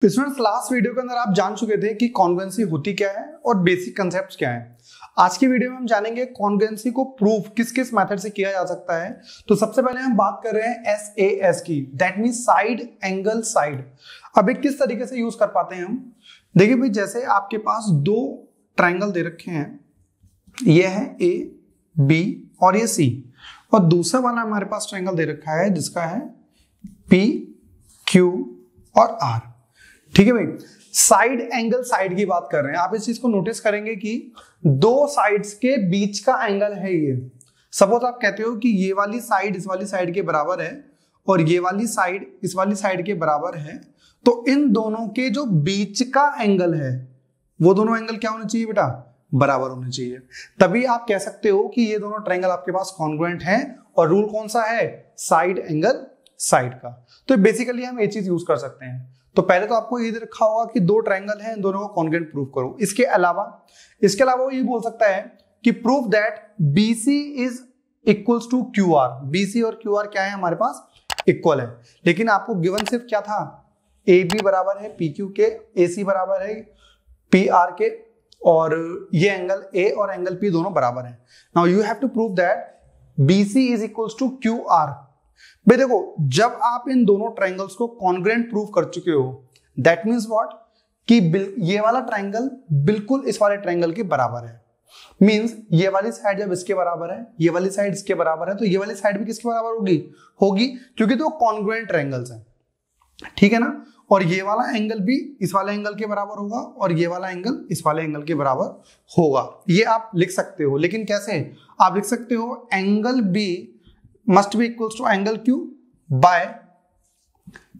Students, last video के अंदर आप जान चुके थे कि कॉन्ग्रुएंसी होती क्या है और बेसिक कंसेप्ट्स क्या है। आज की वीडियो में हम जानेंगे कॉन्ग्रुएंसी को प्रूफ किस किस मेथड से किया जा सकता है। तो सबसे पहले हम बात कर रहे हैं SAS की, that mean side angle side. अब एक किस तरीके से यूज कर पाते हैं हम, देखिए भाई, जैसे आपके पास दो ट्राइंगल दे रखे हैं, ये है AB और ये C, और दूसरा वाला हमारे पास ट्राइंगल दे रखा है जिसका है PQ और R। ठीक है भाई, साइड एंगल साइड की बात कर रहे हैं। आप इस चीज को नोटिस करेंगे कि दो साइड्स के बीच का एंगल है ये। सपोज आप कहते हो कि ये वाली साइड इस वाली साइड के बराबर है और ये वाली साइड इस वाली साइड के बराबर है, तो इन दोनों के जो बीच का एंगल है वो दोनों एंगल क्या होने चाहिए बेटा, बराबर होने चाहिए। तभी आप कह सकते हो कि ये दोनों ट्रायंगल आपके पास कॉन्ग्रुएंट हैं। और रूल कौन सा है, साइड एंगल साइड का। तो बेसिकली हम ये चीज यूज कर सकते हैं। तो पहले तो आपको ये रखा होगा कि दो ट्रायंगल हैं, इन दोनों को कॉन्ग्रुएंट प्रूव करो। इसके अलावा वो ये बोल सकता है कि prove that BC is equals to QR। BC और QR क्या है, हमारे पास इक्वल है। लेकिन आपको गिवन सिर्फ क्या था, AB बराबर है PQ के, AC बराबर है PR के, और ये एंगल A और एंगल P दोनों बराबर हैं। Now you have to prove that BC is equals to QR। भाई देखो, जब आप इन दोनों ट्रायंगल्स को कॉन्ग्रुएंट प्रूव कर चुके हो, दैट मींस व्हाट, कि ये वाला ट्रायंगल बिल्कुल इस वाले ट्रायंगल के बराबर है। मींस ये वाली साइड जब इसके बराबर है, ये वाली साइड इसके बराबर है, तो ये वाली साइड भी किसके बराबर होगी क्योंकि तो कॉन्ग्रुएंट ट्रायंगल्स हैं। ठीक है ना। और ये वाला एंगल भी इस वाले एंगल के बराबर होगा और ये वाला एंगल इस वाले एंगल के बराबर होगा। ये आप लिख सकते हो, लेकिन कैसे आप लिख सकते हो, angle B must be equals to angle Q by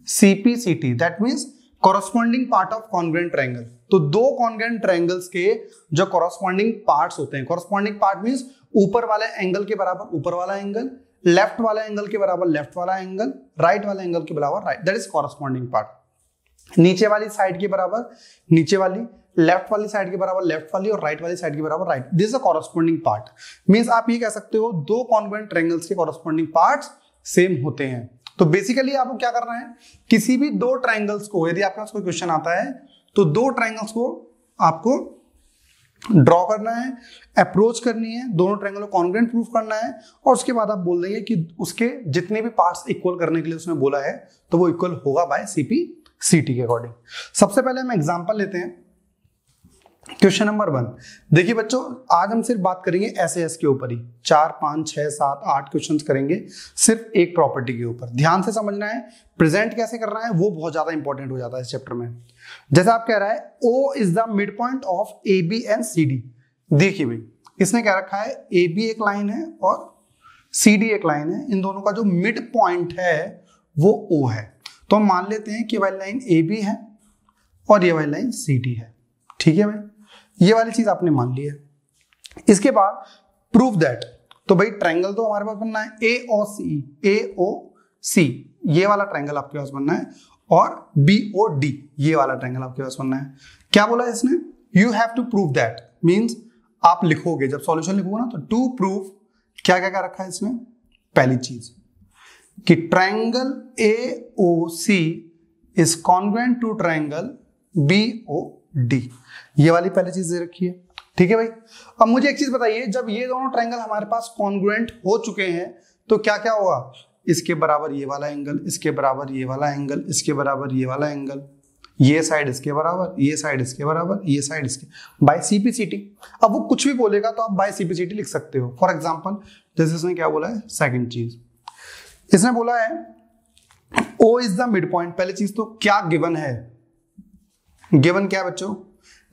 CPCT, that means corresponding part of congruent triangle। तो दो congruent triangles के जो corresponding parts होते हैं, corresponding part means ऊपर वाले एंगल के बराबर ऊपर वाला एंगल, लेफ्ट वाला एंगल के बराबर लेफ्ट वाला एंगल, राइट वाला एंगल के बराबर right, that is corresponding part। नीचे वाली साइड के बराबर नीचे वाली, लेफ्ट वाली साइड के बराबर लेफ्ट वाली, और राइट वाली साइड के बराबर right, this is a corresponding part. Means आप ये कह सकते हो दो कॉन्ग्रुएंट ट्रायंगल्स के कॉरस्पॉन्डिंग पार्ट्स सेम होते हैं। तो बेसिकली आपको क्या करना है, किसी भी दो ट्रायंगल्स को, यदि आपके पास कोई क्वेश्चन आता है तो दो ट्रायंगल्स को आपको ड्रॉ करना है, अप्रोच करनी है, दोनों ट्रायंगल को कॉन्ग्रुएंट प्रूफ करना है, और उसके बाद आप बोल देंगे कि उसके जितने भी पार्ट्स इक्वल करने के लिए उसने बोला है तो वो इक्वल होगा बाय CPCT के अकॉर्डिंग। सबसे पहले हम एग्जांपल लेते हैं, क्वेश्चन नंबर 1। देखिए बच्चों, आज हम सिर्फ बात करेंगे SAS के ऊपर ही, 4, 5, 6, 7, 8 क्वेश्चंस करेंगे सिर्फ एक प्रॉपर्टी के ऊपर। ध्यान से समझना है, प्रेजेंट कैसे करना है वो बहुत ज्यादा इंपॉर्टेंट हो जाता है इस चैप्टर में। जैसे आप कह रहा है O is the mid point of AB and CD। देखिए भाई, इसने क्या रखा है, AB एक लाइन है और CD एक लाइन है, इन दोनों का जो मिड पॉइंट है वो O है। तो हम मान लेते हैं कि वाली लाइन AB है और ये वाली लाइन CD है। ठीक है भाई, ये वाली चीज आपने मान ली है। इसके बाद प्रूव दैट, तो भाई ट्रायंगल तो हमारे पास बनना है AOC, ये वाला ट्रायंगल आपके पास बनना है, और BOD, ये वाला ट्रायंगल आपके पास बनना है। क्या बोला है इसने, you have to prove that, means आप लिखोगे, जब सॉल्यूशन लिखोगे ना, तो टू प्रूव क्या क्या क्या रखा है इसमें। पहली चीज कि triangle AOC is congruent to triangle BOD, ये वाली पहली चीज दे रखी है। ठीक है भाई, अब मुझे एक चीज बताइए, जब ये दोनों ट्रायंगल हमारे पास कॉन्ग्रुएंट हो चुके हैं तो क्या क्या होगा, इसके बराबर ये वाला एंगल, इसके बराबर ये वाला एंगल, इसके बराबर ये वाला एंगल, ये साइड इसके बराबर, ये साइड इसके बराबर, ये साइड इसके, बाय CPCT। अब वो कुछ भी बोलेगा तो आप बाय CPCT लिख सकते हो। फॉर एग्जाम्पल, जैसे इसने क्या बोला है, सेकेंड चीज इसने बोला है O is the mid point. पहली चीज तो क्या गिवन है, गिवन क्या है बच्चों,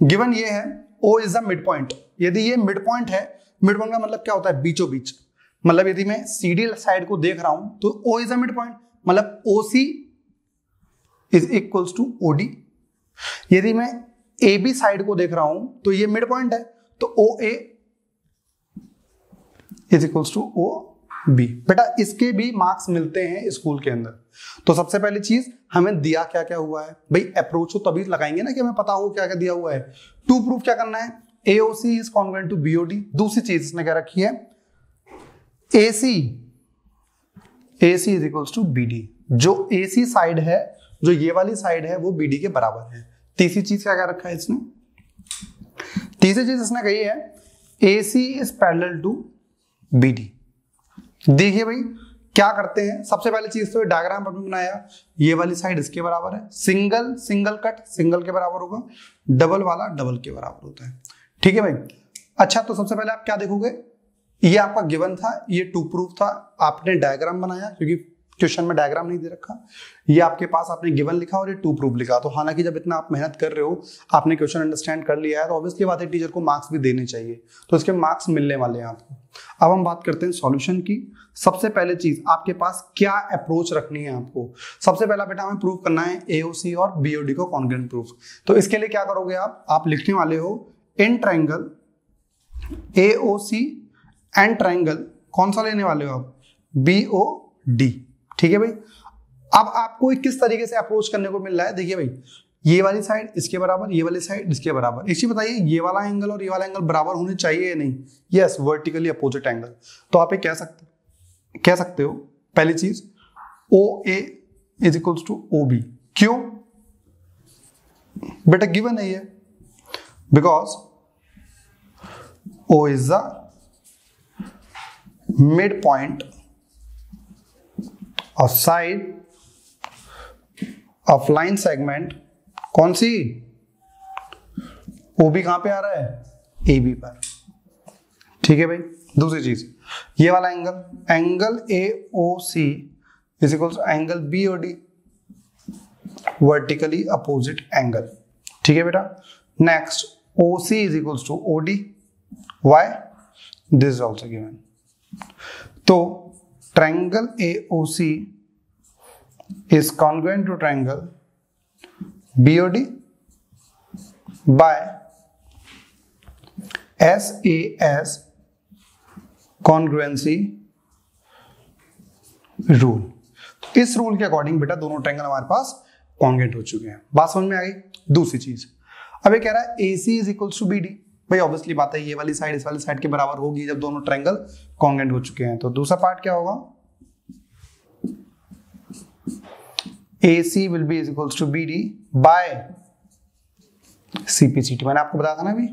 गिवन ये है O is the mid point. यदि ये मिड पॉइंट है, मिड पॉइंट का मतलब क्या होता है, बीचों बीच। मतलब यदि मैं CD साइड को देख रहा हूं तो O is the mid point, मतलब OC is equals to OD। यदि मैं AB साइड को देख रहा हूं तो ये मिड पॉइंट है, तो OA is equals to OB। बेटा इसके भी मार्क्स मिलते हैं स्कूल के अंदर। तो सबसे पहली चीज, हमें दिया क्या क्या हुआ है भाई, अप्रोच हो तभी लगाएंगे ना कि हमें पता हो क्या क्या दिया हुआ है। टू प्रूफ क्या करना है, AOC is congruent to BOD। दूसरी चीज इसने क्या रखी है, AC is equals to BD। जो AC साइड है जो ये वाली साइड है वो BD के बराबर है। तीसरी चीज क्या रखा है इसने, तीसरी चीज इसने कही है AC is parallel to BD। देखिए भाई क्या करते हैं, सबसे पहले चीज तो डायग्राम पर बनाया, ये वाली साइड इसके बराबर है, सिंगल सिंगल कट सिंगल के बराबर होगा, डबल वाला डबल के बराबर होता है। ठीक है भाई। अच्छा तो सबसे पहले आप क्या देखोगे, ये आपका गिवन था, ये टू प्रूफ था, आपने डायग्राम बनाया क्योंकि क्वेश्चन में डायग्राम नहीं दे रखा, ये आपके पास आपने गिवन लिखा और ये टू प्रूफ लिखा। तो हालांकि जब इतना आप मेहनत कर रहे हो, आपने क्वेश्चन अंडरस्टैंड कर लिया है, तो ऑब्वियसली बात है टीचर को मार्क्स भी देने चाहिए, तो इसके मार्क्स मिलने वाले हैं आपको। अब हम बात करते हैं सॉल्यूशन की। सबसे पहले चीज आपके पास क्या अप्रोच रखनी है आपको, सबसे पहला बेटा हमें प्रूव करना है AOC और BOD को कॉन्ग्रुएंट प्रूफ। तो इसके लिए क्या करोगे आप लिखने वाले हो in triangle AOC and triangle कौन सा लेने वाले हो आप, BOD। ठीक है भाई। अब आपको किस तरीके से अप्रोच करने को मिल रहा है, देखिए भाई ये वाली साइड इसके बराबर, ये वाली साइड इसके बराबर। एक चीज बताइए, ये वाला एंगल और ये वाला एंगल बराबर होने चाहिए या नहीं, यस, वर्टिकली अपोजिट एंगल। तो आप ये कह सकते हो पहली चीज OA is equals to OB। क्यों बेटा, गिवन है ये, because O is the mid point of side of line segment, कौन सी, OB कहां पे आ रहा है, AB पर। ठीक है भाई। दूसरी चीज ये वाला angle AOC is equals angle BOD, vertically opposite angle. ठीक है बेटा। Next OC is equals to OD, why, this is also given. तो triangle AOC is congruent to triangle BOD by SAS congruency rule। इस rule के according बेटा दोनों triangle हमारे पास congruent हो चुके हैं। बात समझ में आ गई। दूसरी चीज अब ये कह रहा है AC is equals to BD। भाई ऑब्वियसली बात है ये वाली साइड इस वाली साइड के बराबर होगी जब दोनों ट्रायंगल कॉन्ग्रुएंट हो चुके हैं। तो दूसरा पार्ट क्या होगा, AC will be is equals to BD by CPCT। मैंने आपको बताया था ना अभी,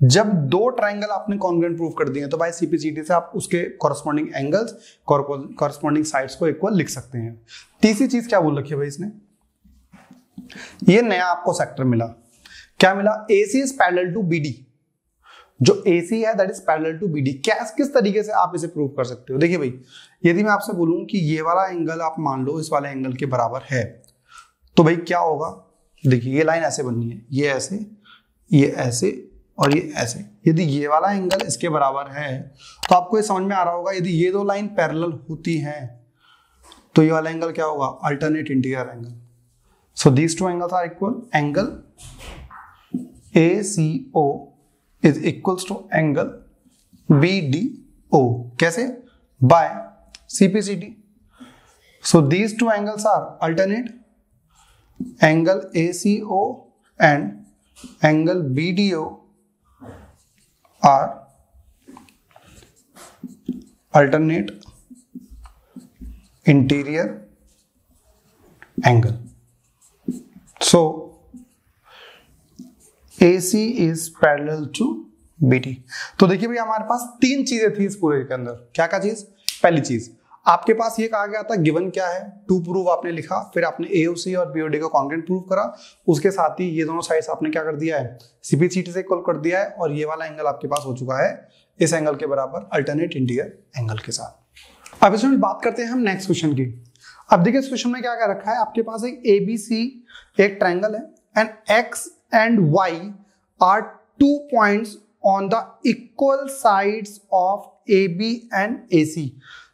जब दो ट्रायंगल आपने कॉन्ग्रुएंट प्रूव कर दिए तो बाय CPCT से आप उसके कॉरस्पॉन्डिंग एंगल्स कॉरस्पॉन्डिंग साइड्स को इक्वल लिख सकते हैं। तीसरी चीज क्या बोल रखी है भाई इसने, ये नया आपको सेक्टर मिला, क्या मिला, AC is parallel to BD। जो AC है that is parallel to BD। किस तरीके से आप इसे प्रूव कर सकते हो, देखिए भाई यदि मैं आपसे बोलूं कि ये वाला एंगल आप मान लो इस वाले एंगल के बराबर है, तो भाई क्या होगा, देखिए ये लाइन ऐसे बननी है, ये ऐसे और ये ऐसे। यदि ये वाला एंगल इसके बराबर है तो आपको ये समझ में आ रहा होगा, यदि ये दो लाइन पैरेलल होती हैं तो ये वाला एंगल क्या होगा, alternate interior angle. So these two angles are equal, angle ACO is equals to angle BDO। कैसे, by CPCT। so these two angles are alternate, angle ACO and angle BDO are alternate interior angle। so AC is parallel to BD। तो देखिए भाई हमारे पास तीन चीजें थी इस पूरे के अंदर। क्या क्या चीज, पहली चीज आपके पास ये कहा गया था गिवन क्या है, टू प्रूफ आपने लिखा, फिर आपने AOC और BOD को कॉन्ग्रुएंट प्रूव करा, उसके साथ ही ये दोनों साइड्स आपने क्या कर दिया है, CPCT से इक्वल कर दिया है, और ये वाला एंगल आपके पास हो चुका है इस एंगल के बराबर अल्टरनेट इंटीरियर एंगल के साथ। अब इसमें बात करते हैं हम नेक्स्ट क्वेश्चन की। अब देखिए इस क्वेश्चन में क्या क्या रखा है, आपके पास एक ABC एक ट्रायंगल है and X and Y are 2 points on the equal sides of AB and AC।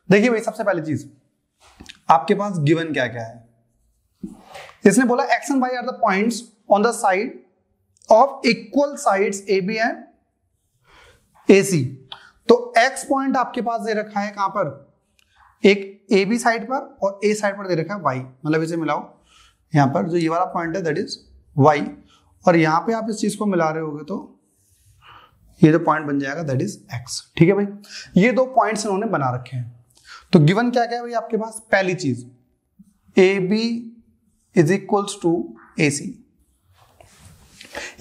देखिए भाई सबसे पहली चीज आपके पास गिवन क्या क्या है, इसने बोला X and Y are the points on the side of equal sides AB and AC। तो X पॉइंट आपके पास दे रखा है कहां पर, एक AB साइड पर और A साइड पर दे रखा है Y, मतलब इसे मिलाओ, यहां पर जो ये वाला पॉइंट है दैट इज Y, और यहां पे आप इस चीज को मिला रहे होगे तो ये जो पॉइंट बन जाएगा दैट इज X। ठीक है भाई, ये दो पॉइंट्स इन्होंने बना रखे हैं। तो गिवन क्या क्या है भाई आपके पास, पहली चीज AB is equals to AC।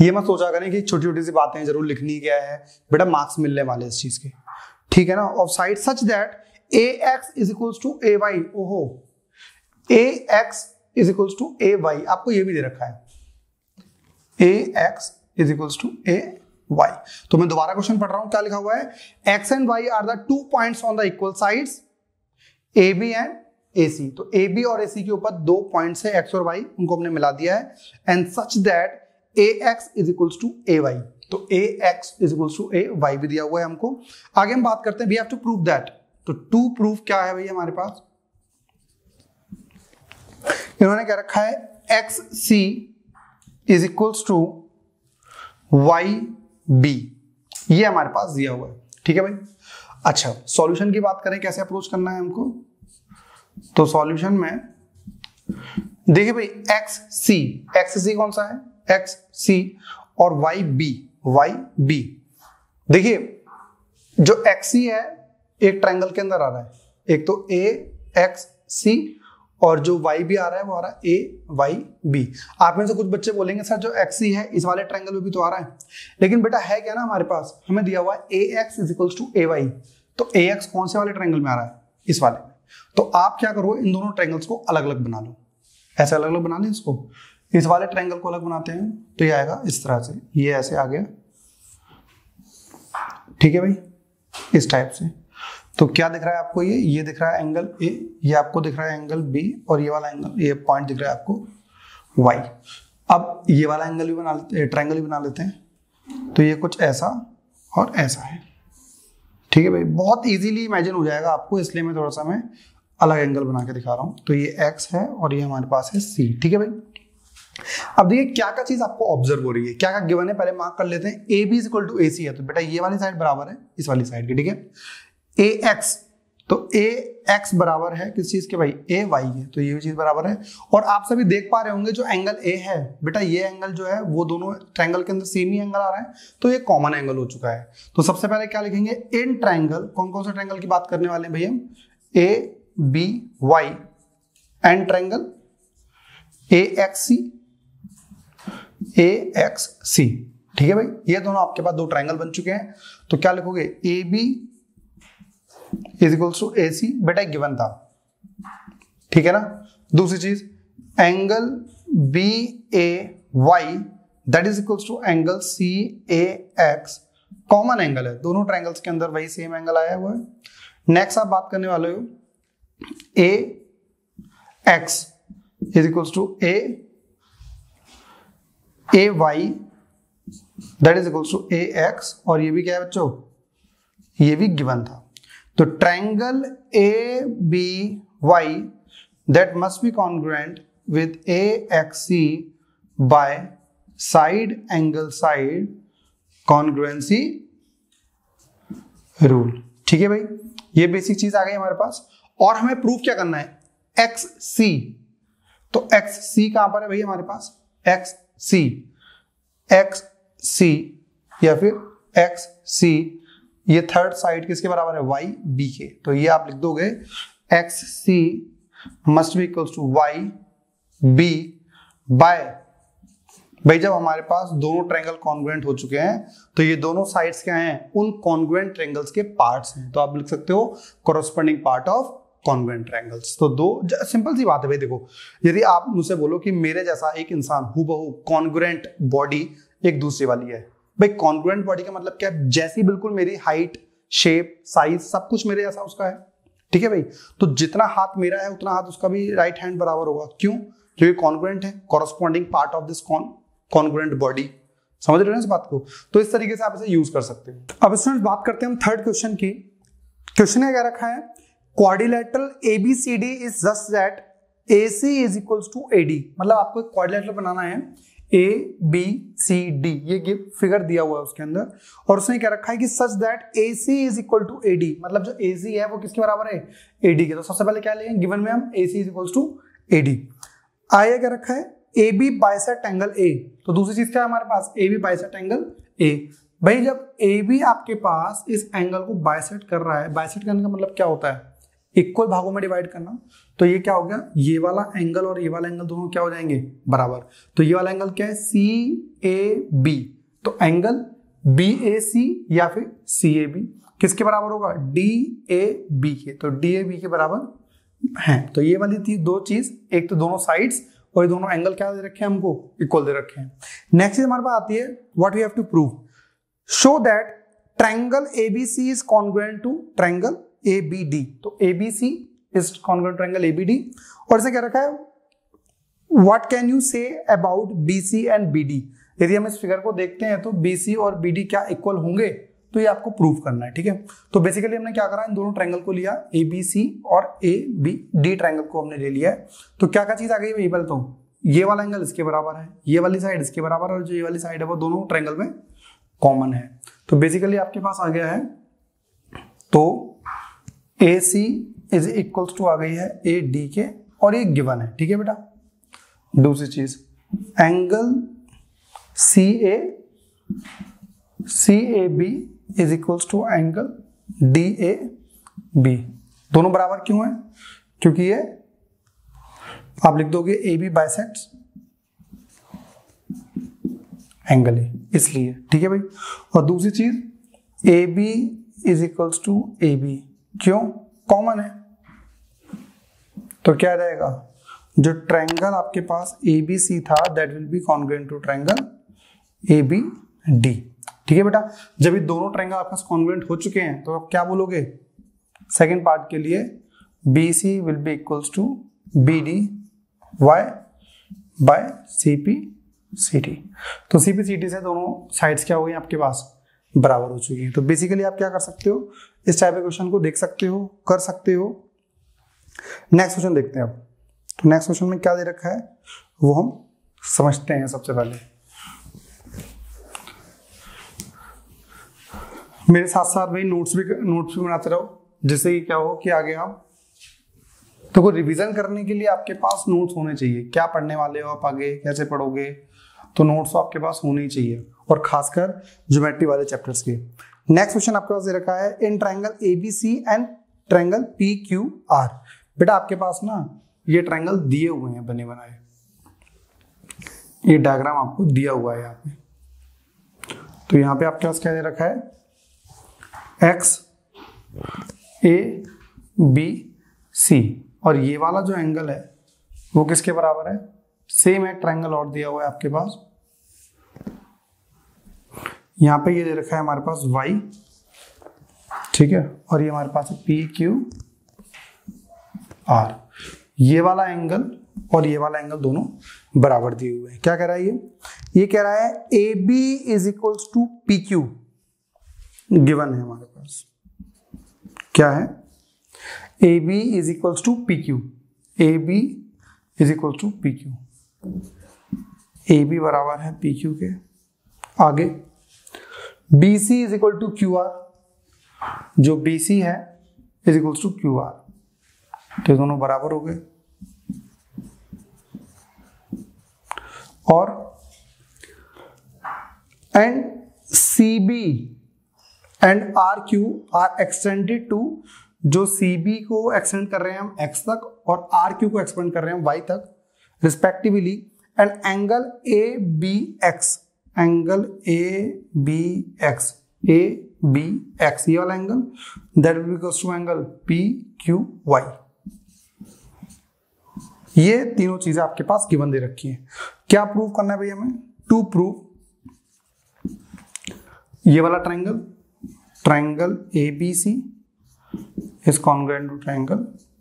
ये मत सोचा करें कि छोटी छोटी सी बातें जरूर लिखनी क्या है बेटा, मार्क्स मिलने वाले इस चीज के, ठीक है ना। Of side such that AX is equals to AY। ओहो, AX is equals to AY, आपको ये भी दे रखा है, AX is equals to AY। तो मैं दोबारा क्वेश्चन पढ़ रहा हूं, क्या लिखा हुआ है, X and Y are the 2 points on the equal sides AB and AC। तो AB और AC के ऊपर 2 पॉइंट्स है X और Y, उनको हमने मिला दिया है, and such that AX is equals to AY। तो AX is equals to AY भी दिया हुआ है हमको। आगे हम बात करते हैं, we have to prove that. तो टू प्रूफ क्या है भैया हमारे पास, इन्होंने क्या रखा है, XC is equals to YB, ये हमारे पास दिया हुआ है, ठीक है भाई। अच्छा, सॉल्यूशन की बात करें, कैसे अप्रोच करना है हमको। तो सॉल्यूशन में देखिए भाई, XC कौन सा है, XC, और YB। देखिए जो XC है एक ट्रायंगल के अंदर आ रहा है, एक तो AXC, और जो YB आ रहा है वो आ रहा है AYB। आप में से कुछ बच्चे बोलेंगे सर जो XC है इस वाले ट्रायंगल में भी तो आ रहा है, लेकिन बेटा है क्या ना, हमारे पास हमें दिया हुआ है AX is equals to AY। तो AX कौन से वाले ट्रायंगल में आ रहा है, इस वाले में। तो आप क्या करो, इन दोनों ट्रायंगल्स को अलग अलग बना लो, ऐसे अलग अलग बना लें इसको, इस वाले ट्रायंगल को अलग बनाते हैं, तो ये आएगा इस तरह से, ये ऐसे आ गया, ठीक है भाई, इस टाइप से। तो क्या दिख रहा है आपको, ये दिख रहा है एंगल A, ये आपको दिख रहा है एंगल B, और ये वाला एंगल, ये पॉइंट दिख रहा है आपको Y। अब ये वाला एंगल भी बना लेते हैं, ट्रायंगल भी बना लेते हैं। तो ये कुछ ऐसा और ऐसा है, ठीक है भाई, बहुत इजीली इमेजिन हो जाएगा आपको, इसलिए मैं थोड़ा सा मैं अलग एंगल बना के दिखा रहा हूं। तो ये X है और ये हमारे पास है C, ठीक है भाई। अब देखिए क्या क्या चीज आपको ऑब्जर्व हो रही है, क्या क्या गिवन है, पहले मार्क कर लेते हैं। AB is equal to AC है, तो बेटा ये वाली साइड बराबर है इस वाली साइड की, ठीक है। AX, तो AX बराबर है किस चीज के भाई, AY है, तो ये भी चीज बराबर है। और आप सभी देख पा रहे होंगे जो एंगल A है बेटा, ये एंगल जो है वो दोनों ट्रायंगल के अंदर सेम ही एंगल आ रहा है, तो ये कॉमन एंगल हो चुका है। तो सबसे पहले क्या लिखेंगे, इन ट्रायंगल, कौन कौन से ट्रायंगल की बात करने वाले हैं भैया, ABY एंड ट्रायंगल AXC, ठीक है भाई। ये दोनों आपके पास दो ट्रायंगल बन चुके हैं, तो क्या लिखोगे, AB is equals to AC, बेटा गिवन था, ठीक है ना। दूसरी चीज, angle BAY that is equals to angle CAX, common angle है, दोनों ट्रायंगल्स के अंदर वही सेम एंगल आया हुआ है। नेक्स्ट आप बात करने वाले हो, AX is equals to AY that is equals to AX, और ये भी क्या है बच्चों, ये भी गिवन था। तो triangle ABY that must be congruent with AXC by side angle side congruency rule, ठीक है भाई। ये बेसिक चीज आ गई हमारे पास, और हमें प्रूफ क्या करना है, XC। तो XC कहां पर है भाई हमारे पास, XC या फिर XC, ये थर्ड साइड किसके बराबर है, YB के। तो ये आप लिख दोगे XC must be equals to YB by, भाई जब हमारे पास दोनों ट्रायंगल कॉन्ग्रुएंट हो चुके हैं तो ये दोनों साइड्स क्या हैं, उन कॉन्ग्रुएंट ट्रायंगल्स के पार्ट्स हैं। तो आप लिख सकते हो corresponding part of congruent triangles. तो दो सिंपल सी बात है भाई, देखो यदि आप मुझसे बोलो कि मेरे जैसा एक इंसान हूबहू कॉन्ग्रुएंट बॉडी एक दूसरे वाली है, भाई कॉन्ग्रुएंट बॉडी का मतलब क्या है, जैसी बिल्कुल मेरी हाइट, शेप, साइज सब कुछ मेरे जैसा उसका है, ठीक है भाई। तो जितना हाथ मेरा है उतना हाथ उसका भी राइट हैंड बराबर होगा, क्यों, क्योंकि कॉन्ग्रुएंट है, corresponding part of this congruent body. समझ रहे हो इस बात को, तो इस तरीके से आप इसे यूज कर सकते हो। अब स्टूडेंट्स बात करते हैं हम थर्ड क्वेश्चन की। क्वेश्चन में क्या रखा है, quadrilateral ABCD is just that AC is equals to AD, मतलब आपको एक क्वाड्रिलेटरल बनाना है ABCD, ये फिगर दिया हुआ है उसके अंदर, और उसने क्या रखा है कि such that AC is equal to AD, मतलब जो AC है वो किसके बराबर है, AD के। तो सबसे पहले क्या लेंगे, गिवन में हम AC is equals to AD। आगे क्या रखा है, AB बाइसेक्ट एंगल A, तो दूसरी चीज क्या है हमारे पास, AB बाइसेक्ट एंगल A। भाई जब AB आपके पास इस एंगल को बाइसेक्ट कर रहा है, बाइसेक्ट करने का मतलब क्या होता है, इक्वल भागों में डिवाइड करना। तो ये क्या हो गया, ये वाला एंगल और ये वाला एंगल दोनों क्या हो जाएंगे, बराबर। तो ये वाला एंगल क्या है, CAB। तो एंगल BAC या फिर CAB किसके बराबर होगा, DAB के। तो DAB के बराबर है। तो ये वाली थी दो चीज, एक तो दोनों साइड्स और ये दोनों एंगल क्या दे रखे हैं हमको, इक्वल दे रखे हैं। नेक्स्ट चीज हमारे पास आती है what we have to prove, show that triangle ABC is congruent to triangle ABD। तो ABC is congruent triangle ABD। और इसे क्या रखा है, what can you say about BC and BD। यदि हम इस फिगर को देखते हैं तो BC और BD क्या इक्वल होंगे, तो ये आपको प्रूव करना है, ठीक है। तो बेसिकली हमने क्या करा, इन दोनों ट्रायंगल को लिया, ABC और ABD ट्रायंगल को हमने ले लिया है। तो क्या क्या चीज आ गई है, पहले तो ये वाला एंगल इसके बराबर है, ये वाली साइड इसके बराबर है, और जो ये वाली साइड है वो दोनों ट्रायंगल में कॉमन है। तो बेसिकली आपके पास आ गया है, तो AC इज इक्वल्स टू आ गई है AD के, और ये गिवन है, ठीक है बेटा। दूसरी चीज angle CAB is equals to angle DAB। दोनों बराबर क्यों है, क्योंकि ये आप लिख दोगे AB बाइसेक्ट्स एंगल है, इसलिए, ठीक है भाई। और दूसरी चीज AB is equals to AB, क्यों, कॉमन है। तो क्या रहेगा, जो ट्रायंगल आपके पास ABC था that will be congruent to triangle ABD, ठीक है बेटा। जब ये दोनों ट्रायंगल आपके पास कॉन्ग्रुएंट हो चुके हैं तो आप क्या बोलोगे, सेकंड पार्ट के लिए BC will be equals to BD y by CPCD। तो CPCD से दोनों साइड्स क्या हो गई आपके पास, बराबर हो चुकी है। तो बेसिकली आप क्या कर सकते हो, इस टाइप के क्वेश्चन को देख सकते हो, कर सकते हो। नेक्स्ट क्वेश्चन देखते हैं अब। तो नेक्स्ट क्वेश्चन में क्या दे रखा है वो हम समझते हैं। सबसे पहले मेरे साथ साथ भाई नोट्स भी बनाते रहो, जिससे कि क्या हो कि आगे आप तो कोई रिवीजन करने के लिए आपके पास नोट्स होने चाहिए। क्या पढ़ने वाले हो आप, आगे कैसे पढ़ोगे, तो नोट्स तो आपके पास होने ही चाहिए, और खासकर ज्योमेट्री वाले चैप्टर्स के। नेक्स्ट क्वेश्चन आपके पास दे रखा है, in triangle ABC and triangle PQR। बेटा आपके पास ना ये ट्रायंगल दिए हुए हैं बने बनाए, ये डायग्राम आपको दिया हुआ है यहाँ पे। तो यहाँ पे आपके पास क्या दे रखा है, XABC, और ये वाला जो एंगल है वो किसके बराबर है, सेम एक ट्रायंगल और दिया हुआ है आपके पास। यहाँ पे ये दे रखा है हमारे पास Y, ठीक है, और ये हमारे पास है PQR। ये वाला एंगल और ये वाला एंगल दोनों बराबर दिए हुए हैं। क्या कह रहा है ये कह रहा है AB is equals to PQ, given है हमारे पास। क्या है, AB is equals to PQ, AB is equals to PQ, AB बराबर है PQ के। आगे BC is equal to QR, जो BC है इज इक्वल्स टू QR, तो दोनों बराबर हो गए। और and CB and RQ are extended to, जो CB को एक्सटेंड कर रहे हैं हम x तक और RQ को एक्सटेंड कर रहे हैं y तक respectively. And angle ABX, angle ABX ये वाला angle that will be equals to angle PQY। ये तीनों चीजें आपके पास गिवन दे रखी हैं। क्या प्रूव करना है भाई हमें, टू प्रूव ये वाला triangle ABC is congruent to triangle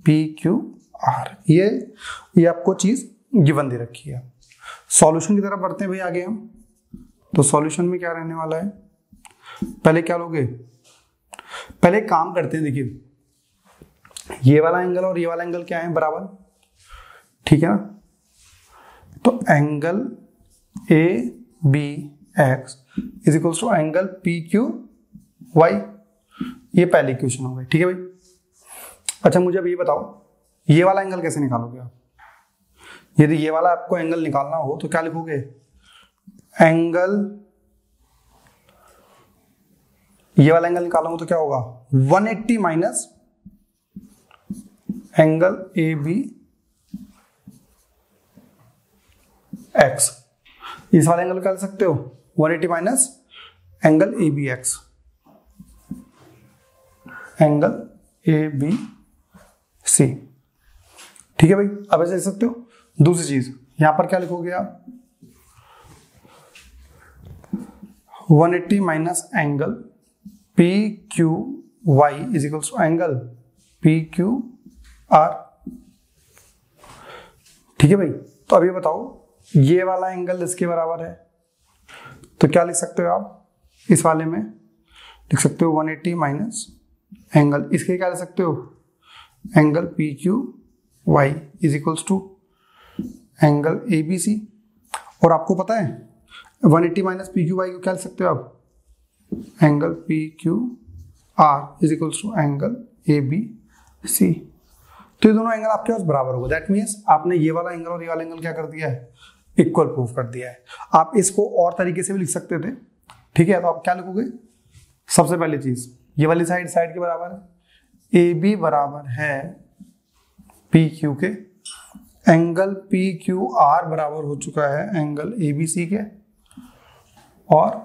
PQR। ये आपको चीज गिवन दे रखी है। सॉल्यूशन की तरफ बढ़ते हैं भाई आगे हम। तो सॉल्यूशन में क्या रहने वाला है, पहले क्या लोगे, पहले काम करते हैं। देखिए ये वाला एंगल और ये वाला एंगल क्या है, बराबर, ठीक है ना। तो angle ABX is equals to angle PQY, ये पहली इक्वेशन हो गई, ठीक है भाई। अच्छा मुझे अब ये बताओ, ये वाला एंगल कैसे निकालोगे आप। यदि ये वाला आपको एंगल निकालना हो तो क्या लिखोगे, एंगल, ये वाला एंगल निकालूंगा तो क्या होगा 180 minus angle A B X, इस वाले एंगल कर सकते हो 180 minus angle A B X, angle A B C. ठीक है भाई, अब ऐसे लिख सकते हो। दूसरी चीज यहां पर क्या लिखोगे आप, 180 minus angle P Q Y is equals to angle P Q R. ठीक है भाई, तो अब ये बताओ ये वाला एंगल इसके बराबर है, तो क्या लिख सकते हो आप, इस वाले में लिख सकते हो 180 माइनस एंगल, इसके क्या लिख सकते हो, angle P Q Y is equals to angle A B C. और आपको पता है 180 माइनस पी क्यू वाई को क्या लिख सकते हो आप, angle P Q R is equals to angle A B C. तो ये दोनों एंगल आपके पास बराबर होगा, दैट मीन्स आपने ये वाला एंगल और ये वाला एंगल क्या कर दिया है, इक्वल प्रूफ कर दिया है। आप इसको और तरीके से भी लिख सकते थे। ठीक है, तो आप क्या लिखोगे, सबसे पहली चीज ये वाली साइड साइड के बराबर है, ए बी बराबर है पी क्यू के, एंगल पी क्यू आर बराबर हो चुका है एंगल ए बी सी के, और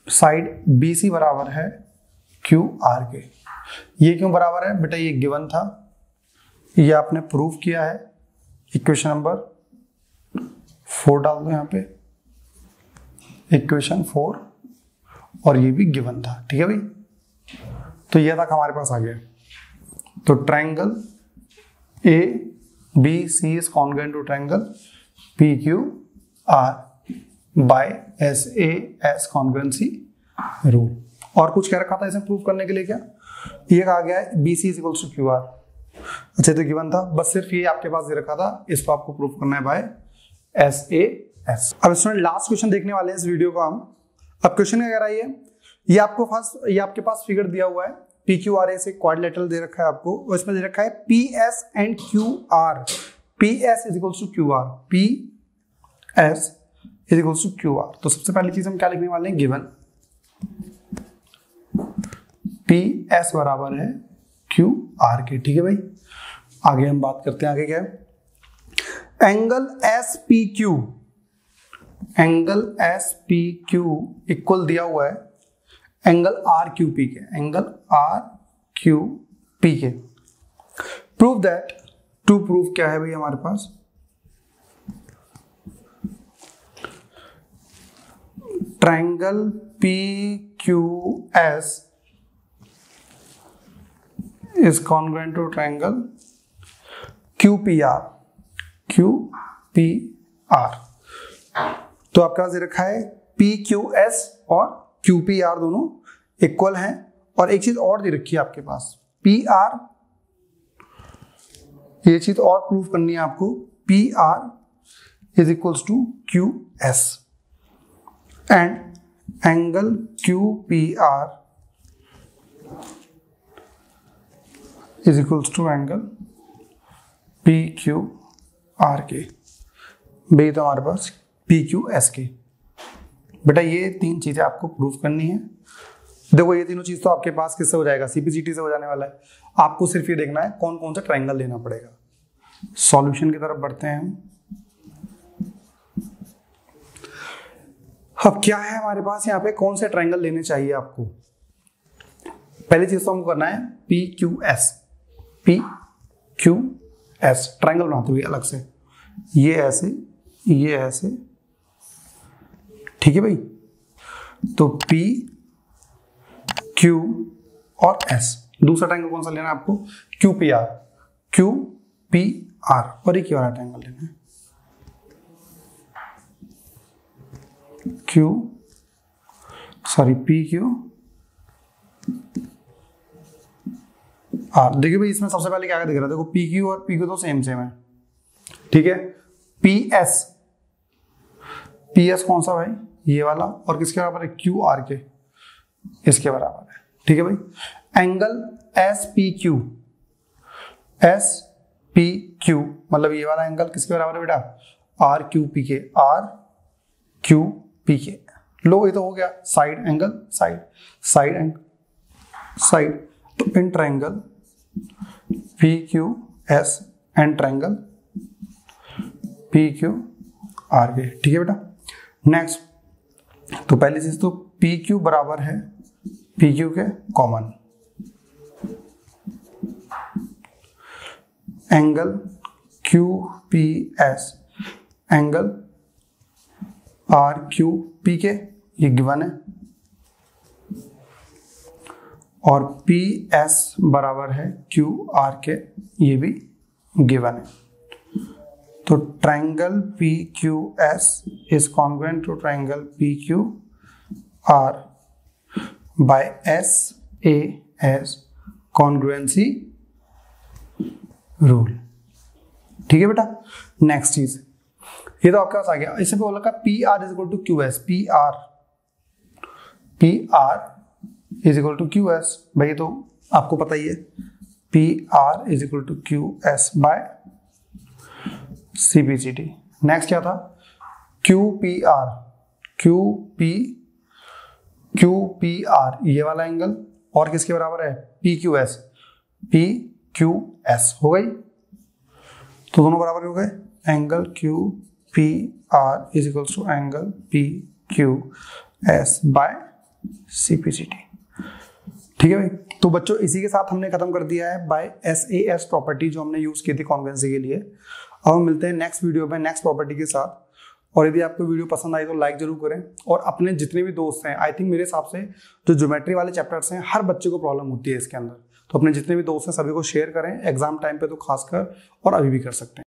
साइड बी सी बराबर है क्यू आर के। ये क्यों बराबर है बेटा, ये गिवन था, ये आपने प्रूव किया है, इक्वेशन नंबर 4 डाल दो यहाँ पे, इक्वेशन 4, और ये भी गिवन था। ठीक है भाई, तो ये तक हमारे पास आ गया। तो triangle A B C is congruent to triangle P Q R by S A S congruency rule. और कुछ कह रखा था इसे प्रूव करने के लिए, क्या ये कहा गया है B C is equals to Q R. अच्छा, तो गिवन था, बस सिर्फ ये आपके पास दे रखा था, इसको आपको प्रूव करना है बाय एस ए एस। अब स्टूडेंट लास्ट क्वेश्चन देखने वाले हैं इस वीडियो को हम। अब क्वेश्चन क्या कह रहा है, ये आपके पास फिगर दिया हुआ है, पी क्यू आर ए से क्वाड्रिलेटरल दे रखा है आपको, और इसमें दे रखा है P S and Q R, P S is equals to Q R, P S is equals to Q R. तो सबसे पहली चीज हम क्या लिखने वाले हैं, गिवन पी एस बराबर है क्यू आर के। ठीक है भाई, आगे हम बात करते हैं, आगे क्या है, angle S P Q, angle S P Q equal दिया हुआ है एंगल आर क्यू पी के, एंगल आर क्यू पी के। प्रूव दैट, टू प्रूफ क्या है भाई हमारे पास, triangle P Q S is congruent to triangle QPR, QPR। तो आपके पास ये रखा है PQS और QPR दोनों इक्वल हैं, और एक चीज और दे रखी है आपके पास PR, ये चीज और प्रूफ करनी है आपको, PR is equals to QS and angle QPR is equals to angle P Q R के। भाई तो हमारे पास पी क्यू एस के। बेटा ये तीन चीजें आपको प्रूफ करनी है। देखो ये तीनों चीज तो आपके पास किससे हो जाएगा, सीपीसीटी से हो जाने वाला है। आपको सिर्फ ये देखना है कौन कौन सा ट्रायंगल लेना पड़ेगा। सॉल्यूशन की तरफ बढ़ते हैं हम। अब क्या है हमारे पास यहाँ पे, कौन से ट्रायंगल लेने चाहिए आपको। पहली चीज तो हमको करना है P Q S, P Q S triangle बनाते हुए अलग से, ये ऐसे, ये ऐसे। ठीक है भाई, तो पी क्यू और एस। दूसरा ट्रायंगल कौन सा लेना है आपको, Q P R, Q P R, और एक वाला ट्रायंगल लेना है Q, sorry P Q are. देखिए भाई इसमें सबसे पहले क्या दिख रहा है, देखो पी क्यू और पी क्यू तो सेम सेम है। ठीक है, पी एस, पी एस कौन सा भाई, ये वाला, और किसके बराबर है, क्यू आर के, इसके बराबर है। ठीक है भाई, angle S P Q, S P Q मतलब ये वाला एंगल किसके बराबर है बेटा, आर क्यू पी के, आर क्यू पी के। लो ये तो हो गया side angle, side side angle side. तो in triangle P Q S and triangle P Q R के। ठीक है बेटा। नेक्स्ट, तो पहली चीज तो पी क्यू बराबर है पी क्यू के common, angle Q P S angle R Q P के, ये गिवन है, और पी एस बराबर है क्यू आर के, ये भी गिवन है। तो triangle P Q S is congruent to triangle P Q R by S A S congruency rule. ठीक है बेटा। नेक्स्ट चीज, ये तो आपके पास आ गया। इससे बोला P R is equal to Q S, P R is equal to Q S, भाई तो आपको पता ही है, P R is equal to Q S by CPCT। Next क्या था, QPR ये वाला एंगल, और किसके बराबर है, PQS हो गई, तो दोनों बराबर हो गए। Angle QPR is equal to angle PQS by CPCT। ठीक है भाई। तो बच्चों इसी के साथ हमने खत्म कर दिया है बाय SAS प्रॉपर्टी जो हमने यूज की थी कॉन्वेंसी के लिए। अब हम मिलते हैं नेक्स्ट वीडियो में नेक्स्ट प्रॉपर्टी के साथ। और यदि आपको वीडियो पसंद आई तो लाइक जरूर करें, और अपने जितने भी दोस्त हैं, आई थिंक मेरे हिसाब से जो ज्योमेट्री वाले चैप्टर्स हैं हर बच्चे को प्रॉब्लम होती है इसके अंदर, तो अपने जितने भी दोस्त हैं सभी को शेयर करें, एग्जाम टाइम पे तो खासकर, और अभी भी कर सकते हैं।